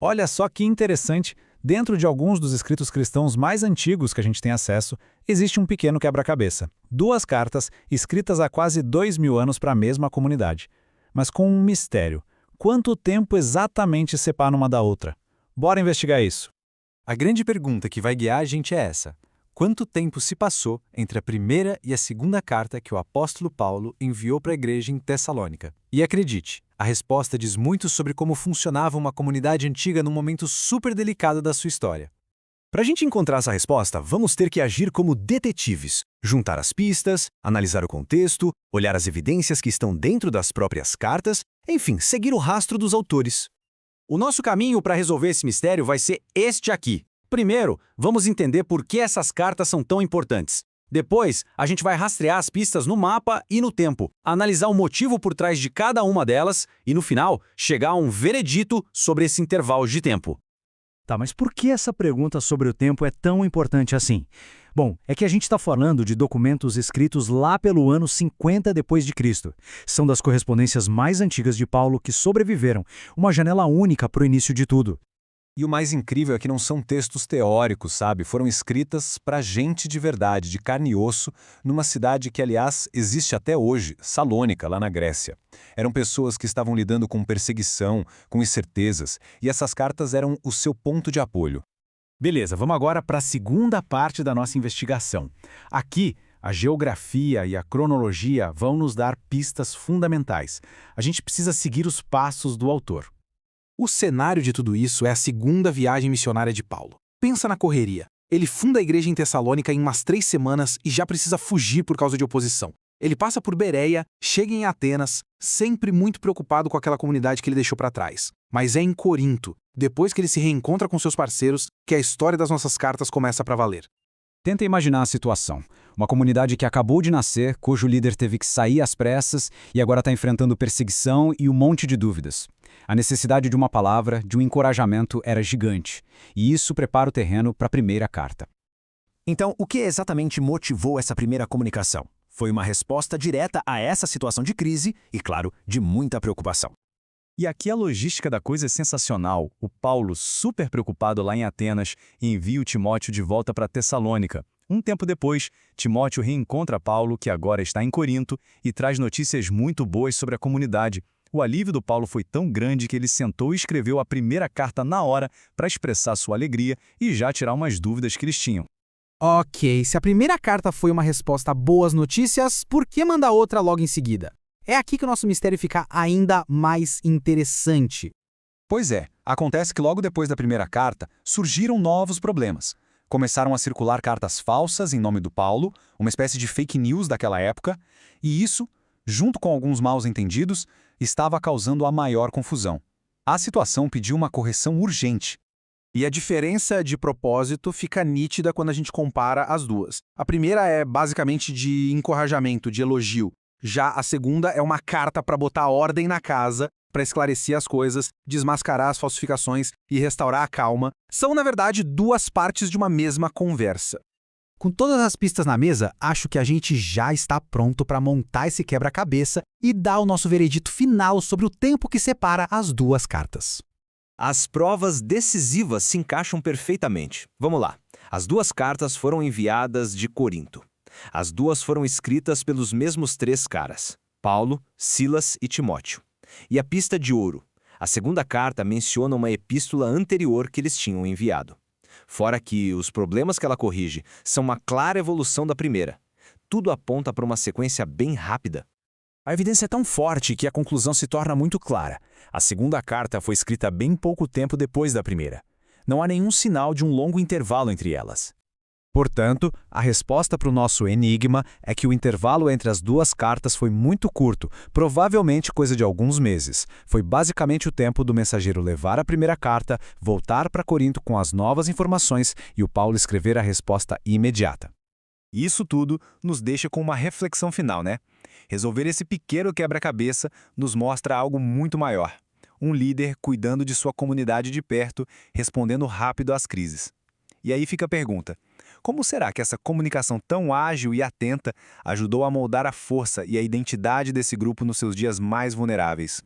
Olha só que interessante, dentro de alguns dos escritos cristãos mais antigos que a gente tem acesso, existe um pequeno quebra-cabeça. Duas cartas escritas há quase 2000 anos para a mesma comunidade. Mas com um mistério. Quanto tempo exatamente separa uma da outra? Bora investigar isso. A grande pergunta que vai guiar a gente é essa: quanto tempo se passou entre a primeira e a segunda carta que o apóstolo Paulo enviou para a igreja em Tessalônica? E acredite, a resposta diz muito sobre como funcionava uma comunidade antiga num momento super delicado da sua história. Para a gente encontrar essa resposta, vamos ter que agir como detetives, juntar as pistas, analisar o contexto, olhar as evidências que estão dentro das próprias cartas, enfim, seguir o rastro dos autores. O nosso caminho para resolver esse mistério vai ser este aqui. Primeiro, vamos entender por que essas cartas são tão importantes. Depois, a gente vai rastrear as pistas no mapa e no tempo, analisar o motivo por trás de cada uma delas e, no final, chegar a um veredito sobre esse intervalo de tempo. Tá, mas por que essa pergunta sobre o tempo é tão importante assim? Bom, é que a gente está falando de documentos escritos lá pelo ano 50 depois de Cristo. São das correspondências mais antigas de Paulo que sobreviveram, uma janela única para o início de tudo. E o mais incrível é que não são textos teóricos, sabe? Foram escritas para gente de verdade, de carne e osso, numa cidade que, aliás, existe até hoje, Salônica, lá na Grécia. Eram pessoas que estavam lidando com perseguição, com incertezas, e essas cartas eram o seu ponto de apoio. Beleza, vamos agora para a segunda parte da nossa investigação. Aqui, a geografia e a cronologia vão nos dar pistas fundamentais. A gente precisa seguir os passos do autor. O cenário de tudo isso é a segunda viagem missionária de Paulo. Pensa na correria. Ele funda a igreja em Tessalônica em umas 3 semanas e já precisa fugir por causa de oposição. Ele passa por Bereia, chega em Atenas, sempre muito preocupado com aquela comunidade que ele deixou para trás. Mas é em Corinto, depois que ele se reencontra com seus parceiros, que a história das nossas cartas começa para valer. Tenta imaginar a situação. Uma comunidade que acabou de nascer, cujo líder teve que sair às pressas e agora está enfrentando perseguição e um monte de dúvidas. A necessidade de uma palavra, de um encorajamento era gigante, e isso prepara o terreno para a primeira carta. Então, o que exatamente motivou essa primeira comunicação? Foi uma resposta direta a essa situação de crise e, claro, de muita preocupação. E aqui a logística da coisa é sensacional. O Paulo, super preocupado lá em Atenas, envia o Timóteo de volta para Tessalônica. Um tempo depois, Timóteo reencontra Paulo, que agora está em Corinto, e traz notícias muito boas sobre a comunidade. O alívio do Paulo foi tão grande que ele sentou e escreveu a primeira carta na hora para expressar sua alegria e já tirar umas dúvidas que eles tinham. Ok, se a primeira carta foi uma resposta a boas notícias, por que mandar outra logo em seguida? É aqui que o nosso mistério fica ainda mais interessante. Pois é, acontece que logo depois da primeira carta, surgiram novos problemas. Começaram a circular cartas falsas em nome do Paulo, uma espécie de fake news daquela época, e isso, junto com alguns mal-entendidos, estava causando a maior confusão. A situação pediu uma correção urgente. E a diferença de propósito fica nítida quando a gente compara as duas. A primeira é basicamente de encorajamento, de elogio. Já a segunda é uma carta para botar ordem na casa, para esclarecer as coisas, desmascarar as falsificações e restaurar a calma. São, na verdade, duas partes de uma mesma conversa. Com todas as pistas na mesa, acho que a gente já está pronto para montar esse quebra-cabeça e dar o nosso veredito final sobre o tempo que separa as duas cartas. As provas decisivas se encaixam perfeitamente. Vamos lá. As duas cartas foram enviadas de Corinto. As duas foram escritas pelos mesmos 3 caras: Paulo, Silas e Timóteo. E a pista de ouro. A segunda carta menciona uma epístola anterior que eles tinham enviado. Fora que os problemas que ela corrige são uma clara evolução da primeira. Tudo aponta para uma sequência bem rápida. A evidência é tão forte que a conclusão se torna muito clara. A segunda carta foi escrita bem pouco tempo depois da primeira. Não há nenhum sinal de um longo intervalo entre elas. Portanto, a resposta para o nosso enigma é que o intervalo entre as duas cartas foi muito curto, provavelmente coisa de alguns meses. Foi basicamente o tempo do mensageiro levar a primeira carta, voltar para Corinto com as novas informações e o Paulo escrever a resposta imediata. Isso tudo nos deixa com uma reflexão final, né? Resolver esse pequeno quebra-cabeça nos mostra algo muito maior. Um líder cuidando de sua comunidade de perto, respondendo rápido às crises. E aí fica a pergunta: como será que essa comunicação tão ágil e atenta ajudou a moldar a força e a identidade desse grupo nos seus dias mais vulneráveis?